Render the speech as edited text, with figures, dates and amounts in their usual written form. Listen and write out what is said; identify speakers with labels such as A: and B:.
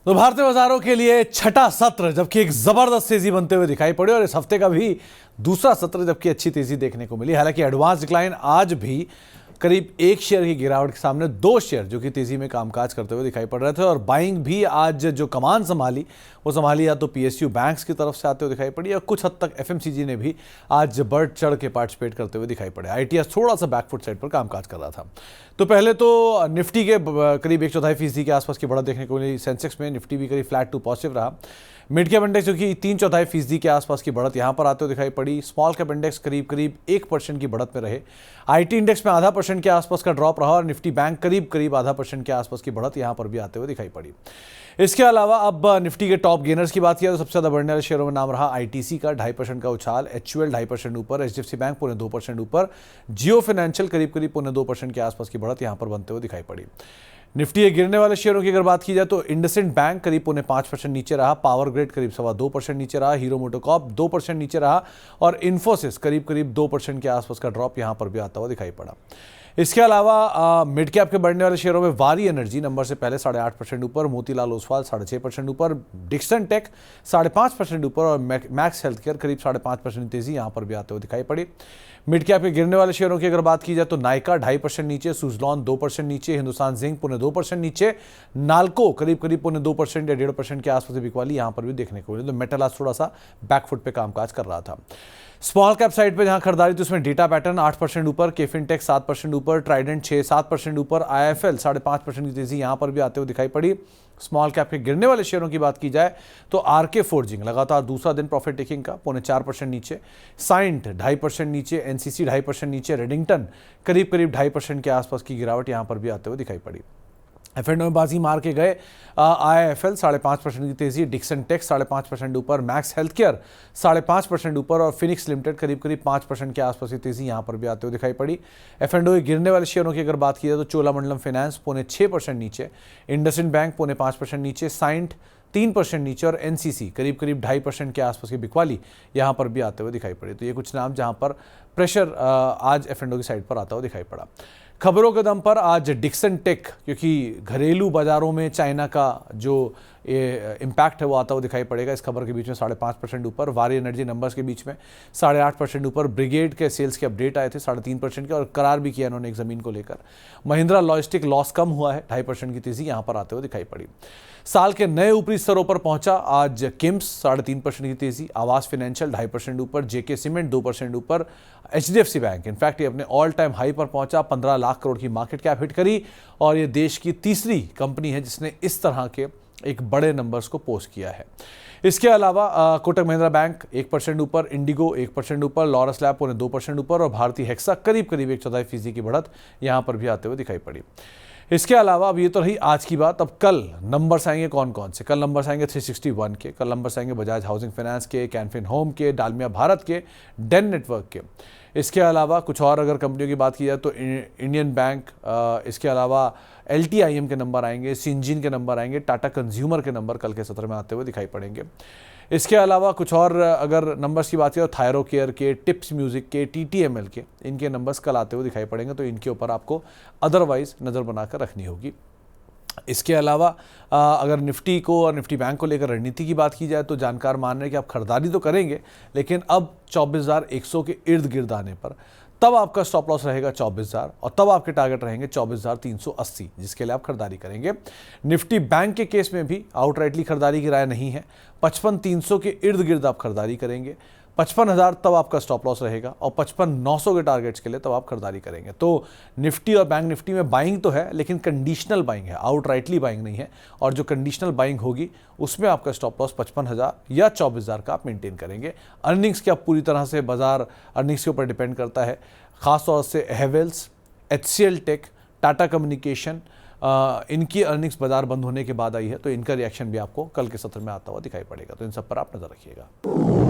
A: तो भारतीय बाजारों के लिए छठा सत्र जबकि एक जबरदस्त तेजी बनते हुए दिखाई पड़ी और इस हफ्ते का भी दूसरा सत्र जबकि अच्छी तेजी देखने को मिली। हालांकि एडवांस डिक्लाइन आज भी करीब 1 शेयर की गिरावट के सामने 2 शेयर जो कि तेजी में कामकाज करते हुए दिखाई पड़ रहे थे और बाइंग भी आज जो कमान संभाली वो संभाली या तो पीएसयू बैंक्स की तरफ से आते हुए दिखाई पड़ी और कुछ हद तक एफएमसीजी ने भी आज बढ़ चढ़ के पार्टिसिपेट करते हुए दिखाई पड़े। आईटीएस थोड़ा सा बैकफुट साइड पर कामकाज कर रहा था। तो पहले तो निफ्टी के करीब 1/4% के आसपास की बढ़त देखने को मिली। सेंसेक्स में निफ्टी भी करीब फ्लैट टू पॉजिटिव रहा। मिड कैप इंडेक्स जो कि 3/4% के आसपास की बढ़त यहां पर आते हुए दिखाई पड़ी। स्मॉल कैप इंडेक्स करीब 1% की बढ़त में रहे। आईटी इंडेक्स में 0.5% के आसपास का ड्रॉप रहा और निफ्टी बैंक करीब 0.5% के आसपास की बढ़त यहां पर भी आते हुए दिखाई पड़ी। इसके अलावा अब निफ्टी के टॉप गेनर्स की बात किया तो सबसे ज्यादा बढ़ने वाले शेयरों में नाम रहा आईटीसी का 2.5% का उछाल, एचयूएल 2.5% ऊपर, एचडीएफसी बैंक 0.25% ऊपर, जियो फाइनेंशियल करीब 0.2% के आसपास की बढ़त यहां पर बनते हुए दिखाई पड़ी। निफ्टी के गिरने वाले शेयरों की अगर बात की जाए तो इंडसइंड बैंक करीब 0.5% नीचे रहा, पावर ग्रिड करीब 2.25% नीचे रहा, हीरो मोटोकॉर्प 2% नीचे रहा और इन्फोसिस करीब 2% के आसपास का ड्रॉप यहां पर भी आता हुआ दिखाई पड़ा। इसके अलावा मिड कैप के बढ़ने वाले शेयरों में वारी एनर्जी नंबर से पहले 8.5% ऊपर, मोतीलाल ओसवाल 6.5% ऊपर, डिक्सन टेक 5.5% ऊपर और मैक्स हेल्थ केयर करीब 5.5% तेजी यहां पर भी आते हुए दिखाई पड़ी। मिड कैप के गिरने वाले शेयरों की अगर बात की जाए तो नाइका 2.5% नीचे, सुजलॉन 2% नीचे, हिंदुस्तान जिंक 0.2% नीचे, नाल्को करीब 0.2% या 1.5% के आसपास बिकवाली यहां पर भी देखने को मिली। तो मेटल आज थोड़ा सा बैकफुट पे कामकाज कर रहा था। स्मॉल कैप साइड पे जहां खरीदारी तो उसमें डेटा पैटर्न 8% ऊपर, केफिनटेक 7% ऊपर, ट्राइडेंट 6-7% ऊपर, आईएफएल 5.5% की तेजी यहां पर भी आते हुए दिखाई पड़ी। स्मॉल कैप के गिरने वाले शेयरों की बात की जाए तो आरके फोर्जिंग लगातार दूसरा दिन प्रॉफिट टेकिंग का 0.4% नीचे, साइंट 2.5% नीचे, एनसीसी 2.5% नीचे, रेडिंगटन करीब 2.5% के आसपास की गिरावट यहां पर भी आते हुए दिखाई पड़ी। एफ&ओ में बाजी मार के गए आईआईएफएल 5.5% की तेजी, डिक्सन टेक 5.5% ऊपर, मैक्स हेल्थ केयर 5.5% ऊपर और फिनिक्स लिमिटेड करीब 5% के आसपास की तेजी यहां पर भी आते हुए दिखाई पड़ी। एफ&ओ के गिरने वाले शेयरों की अगर बात की जाए तो चोलामंडलम फाइनेंस 0.6% नीचे, इंडसइंड बैंक 0.5% नीचे, साइंट 3% नीचे और एनसीसी करीब 2.5% के आसपास की बिकवाली यहां पर भी आते हुए दिखाई पड़ी। तो ये कुछ नाम जहां पर प्रेशर आज एफ&ओ की साइड पर आता हुआ दिखाई पड़ा। खबरों के दम पर आज डिक्सन टेक क्योंकि घरेलू बाजारों में चाइना का जो इम्पैक्ट है वो आता हुआ दिखाई पड़ेगा। इस खबर के बीच में 5.5% ऊपर, वारी एनर्जी नंबर्स के बीच में 8.5% ऊपर, ब्रिगेड के सेल्स के अपडेट आए थे 3.5% के और करार भी किया इन्होंने एक जमीन को लेकर। महिंद्रा लॉजिस्टिक लॉस कम हुआ है, 2.5% की तेजी यहां पर आते हुए दिखाई पड़ी। साल के नए ऊपरी स्तरों पर पहुंचा आज किम्स 3.5% की तेजी, आवास फाइनेंशियल 2.5% ऊपर, जेके सीमेंट 2% ऊपर, एचडीएफसी बैंक इनफैक्ट ये अपने ऑल टाइम हाई पर पहुंचा, 15 लाख करोड़ की मार्केट कैप हिट करी और ये देश की तीसरी कंपनी है जिसने इस तरह के एक बड़े नंबर्स को पोस्ट किया है। इसके अलावा कोटक महिंद्रा बैंक 1% ऊपर, इंडिगो 1% ऊपर, लॉरस लैब 2% ऊपर और भारतीय हेक्सा करीब 1/4% की बढ़त यहां पर भी आते हुए दिखाई पड़ी। इसके अलावा अब ये तो रही आज की बात, अब कल नंबर्स आएंगे कौन कौन से। कल नंबर्स आएंगे 361 के, कल नंबर्स आएंगे बजाज हाउसिंग फाइनेंस के, कैनफिन होम के, डालमिया भारत के, डेन नेटवर्क के। इसके अलावा कुछ और अगर कंपनियों की बात की जाए तो इंडियन बैंक, इसके अलावा एलटीआईएम के नंबर आएंगे, सिंजीन के नंबर आएंगे, टाटा कंज्यूमर के नंबर कल के सत्र में आते हुए दिखाई पड़ेंगे। इसके अलावा कुछ और अगर नंबर्स की बात की तो थायरो केयर के, टिप्स म्यूजिक के, टीटीएमएल के, इनके नंबर्स कल आते हुए दिखाई पड़ेंगे। तो इनके ऊपर आपको अदरवाइज नज़र बनाकर रखनी होगी। इसके अलावा अगर निफ्टी को और निफ्टी बैंक को लेकर रणनीति की बात की जाए तो जानकार मान रहे हैं कि आप खरीदारी तो करेंगे लेकिन अब 24,100 के इर्द गिर्द आने पर तब आपका स्टॉप लॉस रहेगा 24,000 और तब आपके टारगेट रहेंगे 24,380 जिसके लिए आप खरीदारी करेंगे। निफ्टी बैंक के केस में भी आउटराइटली खरीदारी की राय नहीं है, 55,300 के इर्द गिर्द आप खरीदारी करेंगे, 55,000 तब आपका स्टॉप लॉस रहेगा और 55,900 के टारगेट्स के लिए तब आप खरीदारी करेंगे। तो निफ्टी और बैंक निफ्टी में बाइंग तो है लेकिन कंडीशनल बाइंग है, आउटराइटली बाइंग नहीं है और जो कंडीशनल बाइंग होगी उसमें आपका स्टॉप लॉस 55,000 या 24,000 का आप मेंटेन करेंगे। अर्निंग्स की आप पूरी तरह से बाजार अर्निंग्स के ऊपर डिपेंड करता है, खासतौर से हैवेल्स, एचसीएल टेक, टाटा कम्युनिकेशन, इनकी अर्निंग्स बाजार बंद होने के बाद आई है तो इनका रिएक्शन भी आपको कल के सत्र में आता हुआ दिखाई पड़ेगा। तो इन सब पर आप नजर रखिएगा।